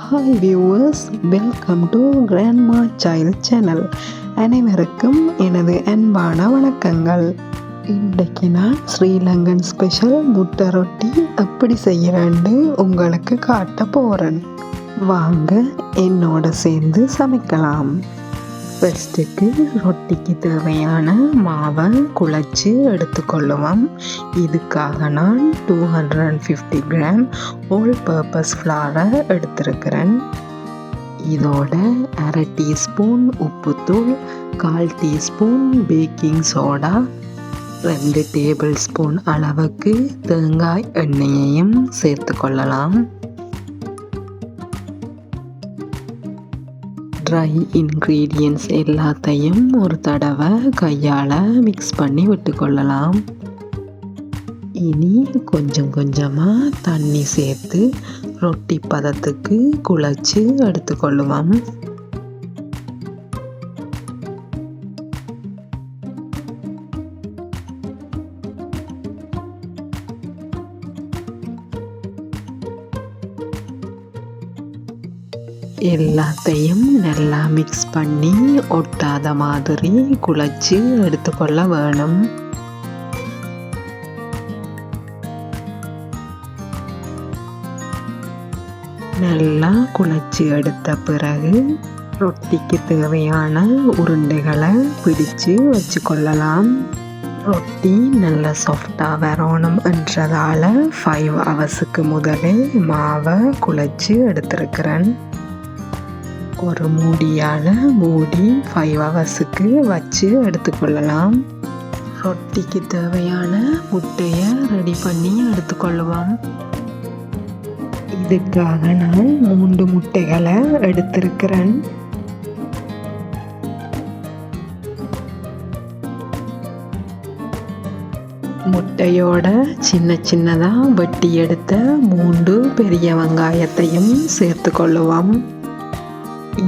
Hi viewers, welcome to grandma child channel. அனைவருக்கும் எனது அன்பான வணக்கங்கள். இன்றைக்கு நான் ஸ்ரீலங்கன் ஸ்பெஷல் முட்டை ரொட்டி எப்படி செய்கிறேன்னு உங்களுக்கு காட்ட போகிறேன். வாங்க என்னோட சேர்ந்து சமைக்கலாம். ஃபஸ்ட்டுக்கு ரொட்டிக்கு தேவையான மாவை குழச்சி எடுத்துக்கொள்ளுவோம். இதுக்காக நான் 250 கிராம் ஆல் பர்பஸ் ஃப்ளாரை எடுத்திருக்கிறேன். இதோட 1/2 டீஸ்பூன் உப்புத்தூள், 1/4 teaspoon baking soda, 2 table spoon அளவுக்கு தேங்காய் எண்ணெயையும் சேர்த்து கொள்ளலாம். ட்ரை இன்க்ரீடியன்ட்ஸ் எல்லாத்தையும் ஒரு தடவை கையால் மிக்ஸ் பண்ணி விட்டுக்கொள்ளலாம். இனி கொஞ்சம் கொஞ்சமாக தண்ணி சேர்த்து ரொட்டி பதத்துக்கு குழச்சி எடுத்துக்கொள்ளுவோம். எல்லாத்தையும் நல்லா மிக்ஸ் பண்ணி ஒட்டாத மாதிரி குழச்சி எடுத்துக்கொள்ள வேணும். நல்லா குழச்சி எடுத்த பிறகு ரொட்டிக்கு தேவையான உருண்டைகளை பிடிச்சு வச்சு கொள்ளலாம். ரொட்டி நல்லா சாஃப்டாக வரணும் என்றதால 5 ஹவர்ஸுக்கு முதலே மாவை குழச்சி எடுத்திருக்கிறேன். ஒரு மூடியால் மூடி 5 ஹவர்ஸுக்கு வச்சு எடுத்துக்கொள்ளலாம். ரொட்டிக்கு தேவையான முட்டையை ரெடி பண்ணி எடுத்துக்கொள்ளுவோம். இதுக்காக நான் 3 முட்டைகளை எடுத்திருக்கிறேன். முட்டையோட சின்ன சின்னதாக வெட்டி எடுத்த 3 பெரிய வெங்காயத்தையும் சேர்த்து கொள்ளுவோம்.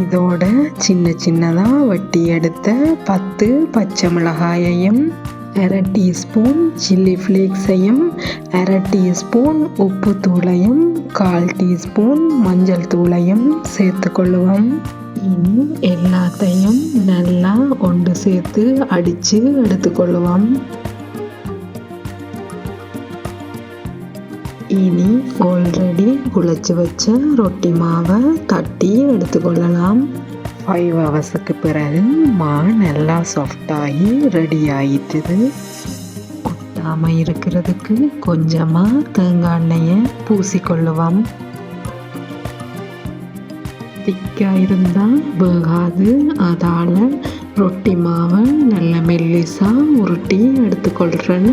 இதோட சின்ன சின்னதாக வெட்டி எடுத்த 10 பச்சை மிளகாயையும், 1/2 டீஸ்பூன் சில்லி ஃப்ளேக்ஸையும், 1/2 டீஸ்பூன் உப்பு தூளையும், 1/4 டீஸ்பூன் மஞ்சள் தூளையும் சேர்த்து கொள்ளுவோம். இனி எல்லாத்தையும் நல்லா ஒன்று சேர்த்து அடித்து எடுத்துக்கொள்ளுவோம். இனி ஆல்ரெடி குழச்சி வச்ச ரொட்டி மாவை தட்டி எடுத்துக்கொள்ளலாம். 5 ஹவர்ஸுக்கு பிறகு மா நல்லா சாஃப்டாகி ரெடி ஆயிட்டுது. ஒட்டாமல் இருக்கிறதுக்கு கொஞ்சமாக தேங்காய் எண்ணெயை பூசிக்கொள்ளுவோம். திக்காக இருந்தால் வேகாது, அதால் ரொட்டி மாவை நல்ல மெல்லிசாக உருட்டி எடுத்துக்கொள்கிறேன்.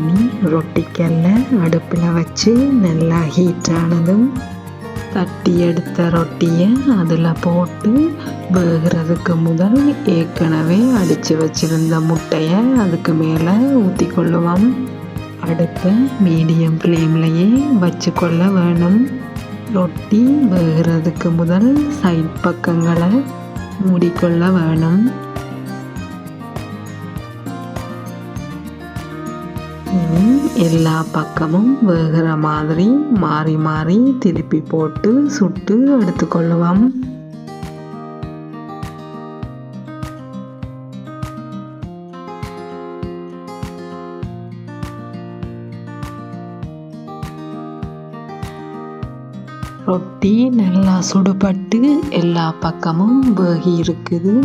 இனி ரொட்டிக்கல்ல அடுப்பில் வச்சு நல்லா ஹீட் ஆனதும் தட்டி எடுத்த ரொட்டியை அதில் போட்டு வேகிறதுக்கு முதல் ஏற்கனவே அடித்து வச்சிருந்த முட்டையை அதுக்கு மேலே ஊற்றி கொள்ளுவோம். அடுப்பை மீடியம் ஃப்ளேம்லையே வச்சு கொள்ள வேணும். ரொட்டி வேகிறதுக்கு முதல் சைட் பக்கங்களை மூடிக்கொள்ள வேணும். எல்லா பக்கமும் வேகிற மாதிரி மாறி மாறி திருப்பி போட்டு சுட்டு எடுத்துக்கொள்ளுவோம். ரொட்டி நல்லா சுடுபட்டு எல்லா பக்கமும் வேகி இருக்குது.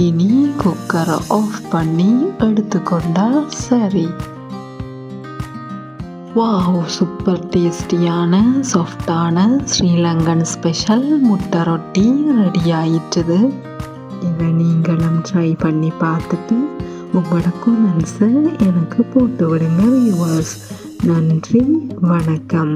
இனி குக்கரை ஆஃப் பண்ணி எடுத்துக்கொண்டா சரி. வாவ், சூப்பர் டேஸ்டியான சாஃப்டான ஸ்ரீலங்கன் ஸ்பெஷல் முட்டை ரொட்டி ரெடி ஆயிட்டுது. இதை நீங்களும் ட்ரை பண்ணி பார்த்துட்டு உங்களோட கமெண்ட்ஸை எனக்கு போட்டு விடுங்க வியூவர்ஸ். நன்றி, வணக்கம்.